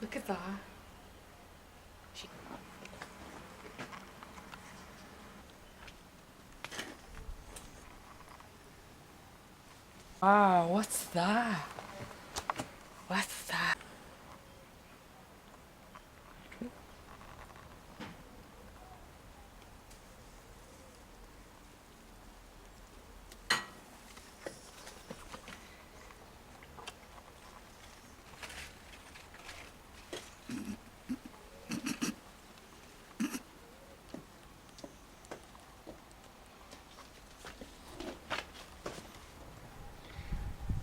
Look at that. Wow, what's that? What's that?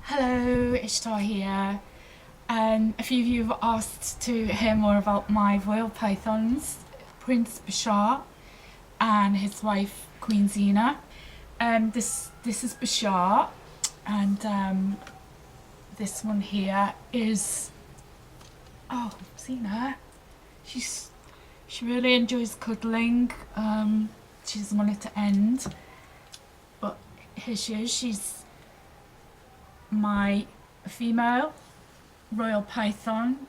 Hello, Ishtar here. A few of you have asked to hear more about my royal pythons, Prince Bashar and his wife Queen Xenia. This is Bashar, and this one here is Xenia. She really enjoys cuddling. She doesn't want it to end, but here she is. She's my female royal python.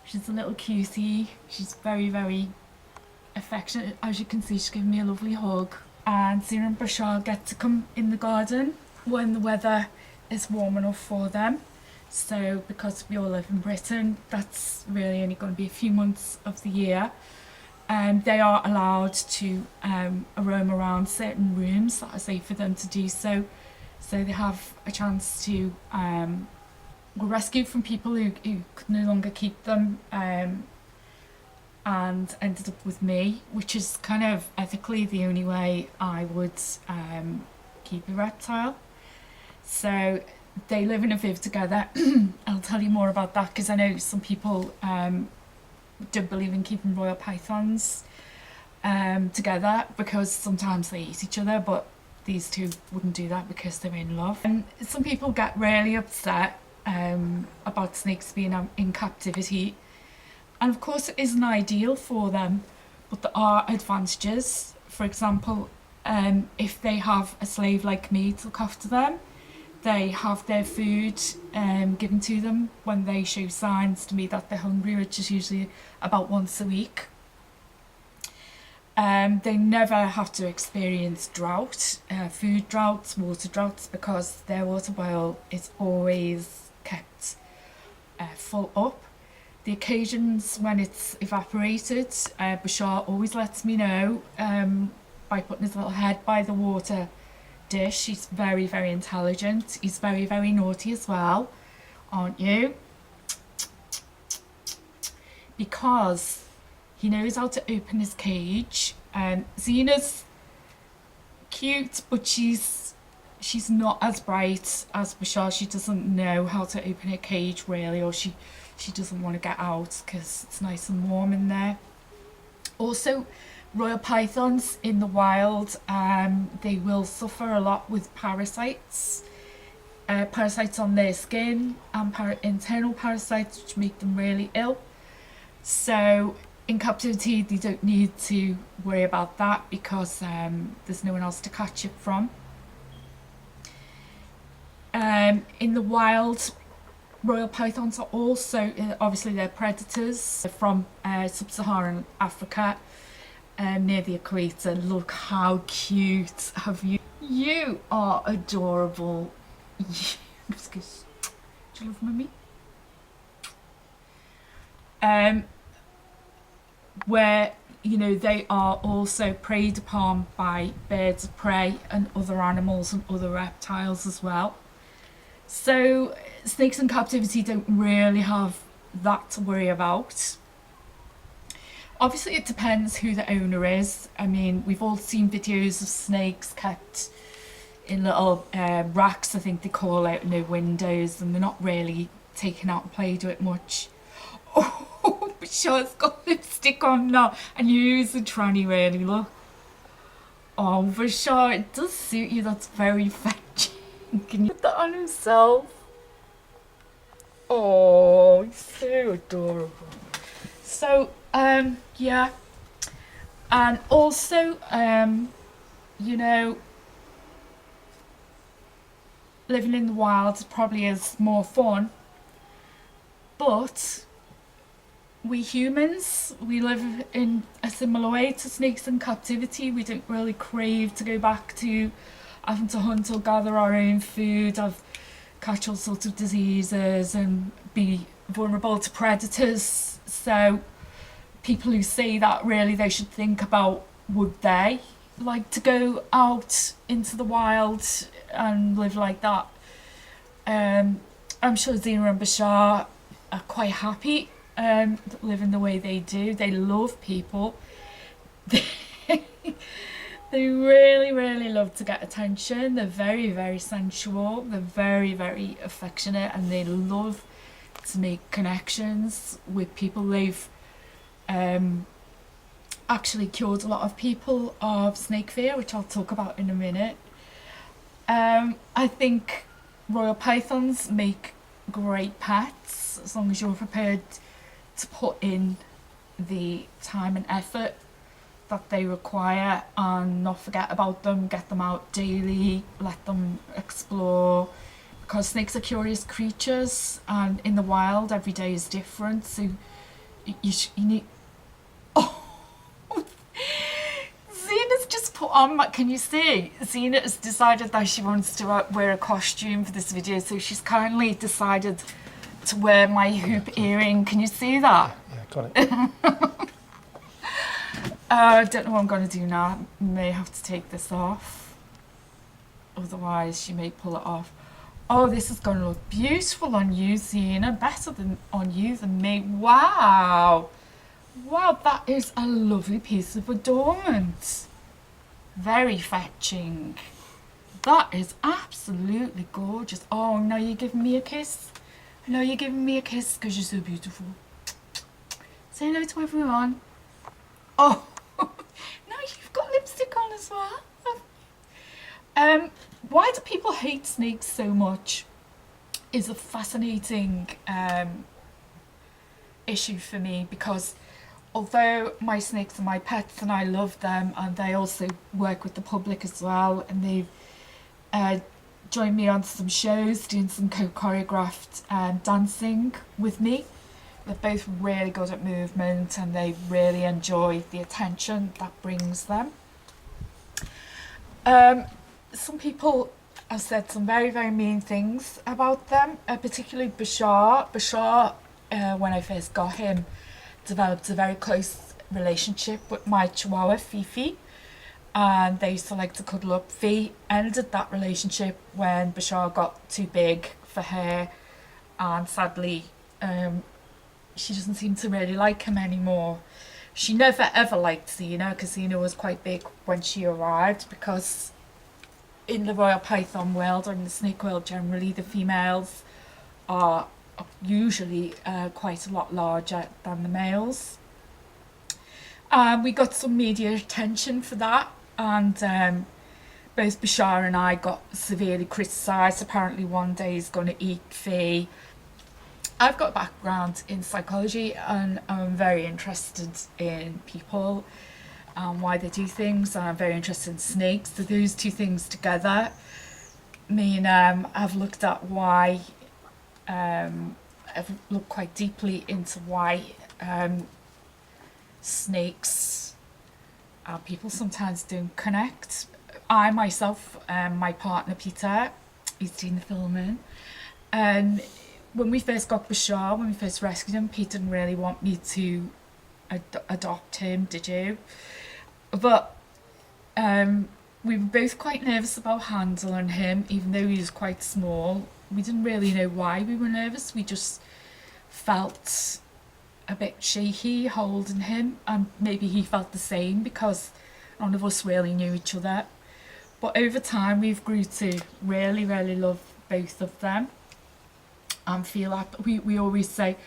She's a little cutie. She's very, very affectionate. As you can see, she's giving me a lovely hug. And Xenia and Bashar get to come in the garden when the weather is warm enough for them. So because we all live in Britain, that's really only going to be a few months of the year. They are allowed to roam around certain rooms that are safe for them to do so. So they have a chance to were rescued from people who could no longer keep them, and ended up with me, which is kind of ethically the only way I would keep a reptile. So they live in a viv together. I'll tell you more about that because I know some people don't believe in keeping royal pythons together because sometimes they eat each other, but these two wouldn't do that because they're in love. And some people get really upset about snakes being in captivity, and of course it isn't ideal for them, but there are advantages. For example, if they have a slave like me to look after them, they have their food given to them when they show signs to me that they're hungry, which is usually about once a week. They never have to experience drought, food droughts, water droughts, because their water bowl is always kept full up. The occasions when it's evaporated, Bashar always lets me know by putting his little head by the water dish. He's very, very intelligent. He's very, very naughty as well, aren't you? Because he knows how to open his cage. Xena's cute, but she's not as bright as Bashar. She doesn't know how to open her cage really, or she doesn't want to get out because it's nice and warm in there. Also, royal pythons in the wild, they will suffer a lot with parasites. Parasites on their skin and internal parasites which make them really ill. So in captivity they don't need to worry about that because there's no one else to catch it from. In the wild, royal pythons are also, obviously they're predators from sub-Saharan Africa, near the equator. Look how cute. Have you? You are adorable. Excuse. Do you love mummy? Where, you know, they are also preyed upon by birds of prey and other animals and other reptiles as well. So snakes in captivity don't really have that to worry about. Obviously it depends who the owner is. I mean, we've all seen videos of snakes kept in little racks, I think they call out, in their windows, and they're not really taken out and played with much. Oh, Bashar's got lipstick on now, and you use the tranny really, look. Oh, Bashar, it does suit you, that's very fetching. Can you put that on himself? Oh, he's so adorable. So, yeah. And also, you know, living in the wild probably is more fun, but we humans, we live in a similar way to snakes in captivity. We don't really crave to go back to having to hunt or gather our own food, catch all sorts of diseases and be vulnerable to predators. So people who say that, really they should think about, would they like to go out into the wild and live like that? I'm sure Xenia and Bashar are quite happy living the way they do. They love people. They really, really love to get attention. They're very, very sensual. They're very, very affectionate, and they love to make connections with people. They've actually cured a lot of people of snake fear, which I'll talk about in a minute. I think royal pythons make great pets, as long as you're prepared to put in the time and effort that they require and not forget about them. Get them out daily, let them explore, because snakes are curious creatures, and in the wild every day is different, so you need... Oh, Xena's just put on can you see? Xena has decided that she wants to wear a costume for this video, so she's kindly decided to wear my hoop earring. Can you see that? Yeah, got it. I don't know what I'm going to do now. I may have to take this off, otherwise she may pull it off. Oh, this is going to look beautiful on you, Xena. Better than on you than me. Wow. Wow, that is a lovely piece of adornment. Very fetching. That is absolutely gorgeous. Oh, now you're giving me a kiss. I know you're giving me a kiss because you're so beautiful. Say hello to everyone. Oh, now you've got lipstick on as well. Why do people hate snakes so much is a fascinating issue for me, because although my snakes are my pets and I love them, and they also work with the public as well, and they've joined me on some shows doing some choreographed dancing with me. They're both really good at movement, and they really enjoy the attention that brings them. Some people have said some very, very mean things about them, particularly Bashar. Bashar, when I first got him, developed a very close relationship with my chihuahua, Fifi, and they used to like to cuddle up. Fi ended that relationship when Bashar got too big for her, and sadly she doesn't seem to really like him anymore. She never ever liked Xena, because Xena was quite big when she arrived, because in the royal python world, or in the snake world generally, the females are usually quite a lot larger than the males. We got some media attention for that, and both Bashar and I got severely criticised. Apparently one day he's going to eat Faye. I've got a background in psychology, and I'm very interested in people and why they do things, and I'm very interested in snakes. So those two things together mean I've looked at why, I've looked quite deeply into why snakes and people sometimes don't connect. I myself, my partner Peter, he's seen the filming, and when we first got Bashar, when we first rescued him, Pete didn't really want me to adopt him, did you? But we were both quite nervous about handling him, even though he was quite small. We didn't really know why we were nervous. We just felt a bit shaky holding him, and maybe he felt the same, because none of us really knew each other. But over time we've grew to really, really love both of them, and feel like we always say,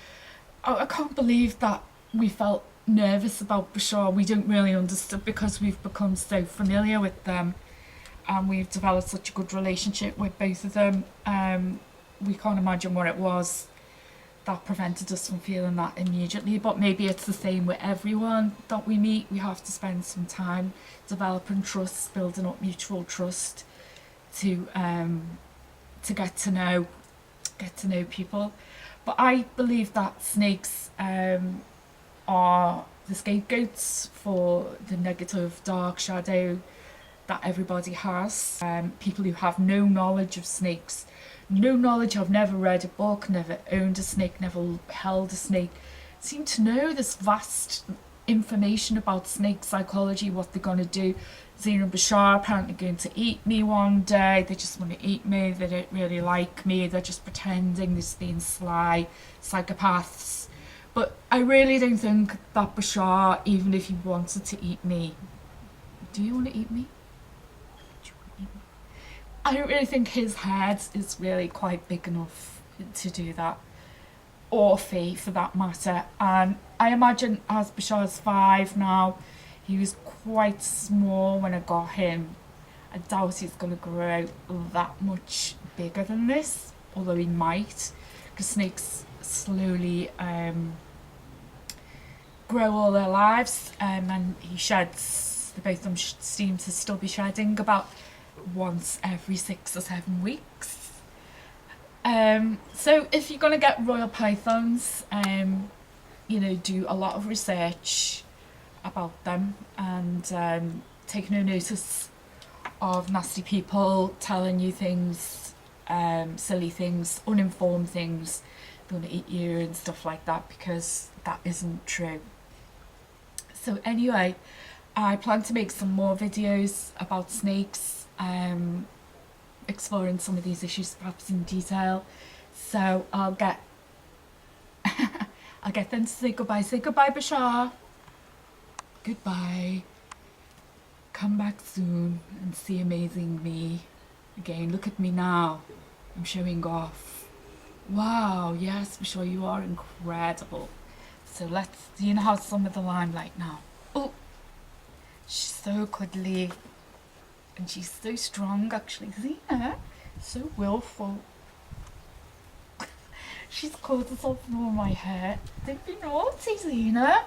oh, I can't believe that we felt nervous about Bashar. We don't really understand, because we've become so familiar with them, and we've developed such a good relationship with both of them. We can't imagine what it was that prevented us from feeling that immediately, but maybe it's the same with everyone that we meet. We have to spend some time developing trust, building up mutual trust to get to know people. But I believe that snakes are the scapegoats for the negative dark shadow that everybody has. People who have no knowledge of snakes, no knowledge, have never read a book, never owned a snake, never held a snake, seem to know this vast information about snake psychology, what they're going to do. Xenia and Bashar apparently going to eat me one day. They just want to eat me. They don't really like me. They're just pretending. They're just being sly psychopaths. But I really don't think that Bashar, even if he wanted to eat me, do you want to eat me? Do you want to eat me? I don't really think his head is really quite big enough to do that. Or Faye for that matter. And I imagine as Bashar's 5 now, he was quite small when I got him. I doubt he's going to grow that much bigger than this, although he might, because snakes slowly grow all their lives, and he sheds, the both of them seem to still be shedding about once every 6 or 7 weeks. So if you're going to get royal pythons, you know, do a lot of research about them, and take no notice of nasty people telling you things, silly things, uninformed things, they're going to eat you and stuff like that, because that isn't true. So anyway, I plan to make some more videos about snakes, exploring some of these issues perhaps in detail. So I'll get I'll get them to say goodbye. Say goodbye, Bashar. Goodbye. Come back soon and see amazing me again. Look at me now. I'm showing off. Wow, yes, Bashar, you are incredible. So let's, Xenia has some of the limelight now. Oh, she's so cuddly. And she's so strong, actually. Xenia, so willful. She's caught herself in all my hair. Don't be naughty, Xenia.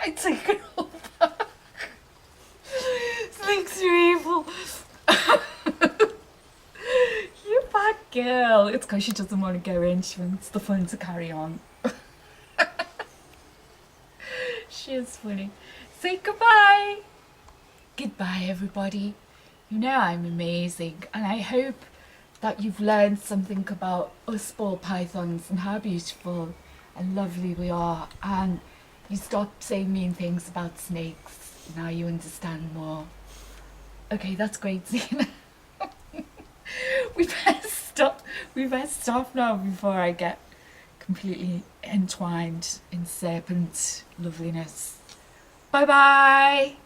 I take it all back. Snakes are evil. You bad girl. It's because she doesn't want to go in. She wants the fun to carry on. She is funny. Say goodbye. Goodbye, everybody. You know I'm amazing, and I hope that you've learned something about us ball pythons and how beautiful and lovely we are, and you stop saying mean things about snakes. Now you understand more. Okay, that's great, Xenia. We better stop now before I get completely entwined in serpent loveliness. Bye bye.